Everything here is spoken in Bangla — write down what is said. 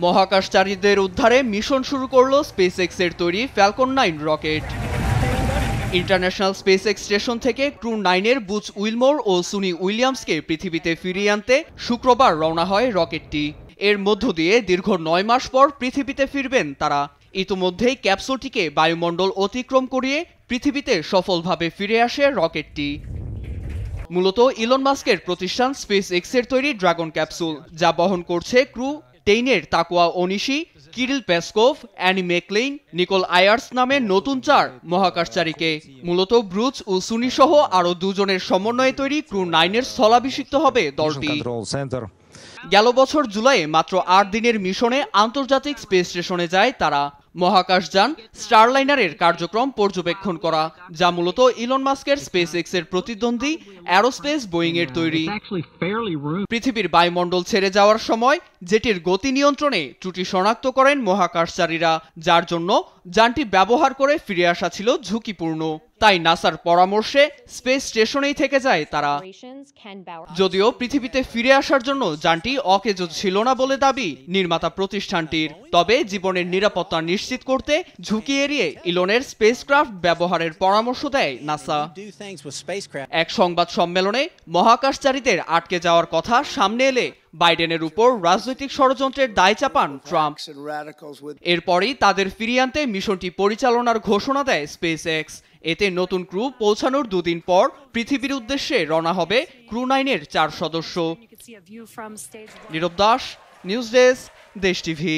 মহাকাশচারীদের উদ্ধারে মিশন শুরু করল স্পেসএক্সের তৈরি Falcon 9 rocket. International SpaceX station থেকে ক্রু 9-এর বুচ উইলমোর ও সুনি উইলিয়ামসকে পৃথিবীতে ফিরিয়ে আনতে শুক্রবার রওনা হয় রকেটটি। এর মধ্য দিয়ে দীর্ঘ 9 মাস পর পৃথিবীতে ফিরবেন তারা। ইতোমধ্যেই ক্যাপসুলটিকে বায়ুমণ্ডল অতিক্রম করিয়ে পৃথিবীতে সফলভাবে ফিরে আসে রকেটটি। মূলত ইলন মাস্কের প্রতিষ্ঠান স্পেসএক্সের তৈরি ড্রাগন ক্যাপসুল, যা বহন করছে ক্রু 10-এর তাকুয়া ওনিশি, কিরিল পেসকোভ, অ্যানি মেকলেইন, নিকোল আয়ার্স নামে নতুন 4 মহাকাশচারীকে। মূলত ব্রুচ ও সুনি সহ আরও 2 জনের সমন্বয়ে তৈরি ক্রু 9-এর স্থলাভিষিক্ত হবে দলটি। গেল বছর জুলাইয়ে মাত্র 8 দিনের মিশনে আন্তর্জাতিক স্পেস স্টেশনে যায় তারা। মহাকাশযান স্টারলাইনারের কার্যক্রম পর্যবেক্ষণ করা, যা মূলত ইলন মাস্কের স্পেসএক্সের প্রতিদ্বন্দ্বী অ্যারোস্পেস বোয়িং-এর তৈরি। পৃথিবীর বায়ুমণ্ডল ছেড়ে যাওয়ার সময় জেটির গতি নিয়ন্ত্রণে ত্রুটি শনাক্ত করেন মহাকাশচারীরা, যার জন্য যানটি ব্যবহার করে ফিরে আসা ছিল ঝুঁকিপূর্ণ। তাই নাসার পরামর্শে স্পেস স্টেশনেই থেকে যায় তারা। যদিও পৃথিবীতে ফিরে আসার জন্য যানটি অকেজো ছিল না বলে দাবি নির্মাতা প্রতিষ্ঠানটির, তবে জীবনের নিরাপত্তা নিশ্চিত করতে ঝুঁকি এড়িয়ে ইলনের স্পেসক্রাফট ব্যবহারের পরামর্শ দেয় নাসা। এক সংবাদ সম্মেলনে মহাকাশচারীদের আটকে যাওয়ার কথা সামনে এলে বাইডেনের উপর রাজনৈতিক ষড়যন্ত্রের দায় চাপান ট্রাম্প। এরপরই তাদের ফিরিয়ে আনতে মিশনটি পরিচালনার ঘোষণা দেয় স্পেসএক্স। এতে নতুন ক্রু পৌঁছানোর 2 দিন পর পৃথিবীর উদ্দেশ্যে রওনা হবে ক্রু 9-এর 4 সদস্য। নীরব দাস, নিউজ ডেস্ক, দেশ টিভি।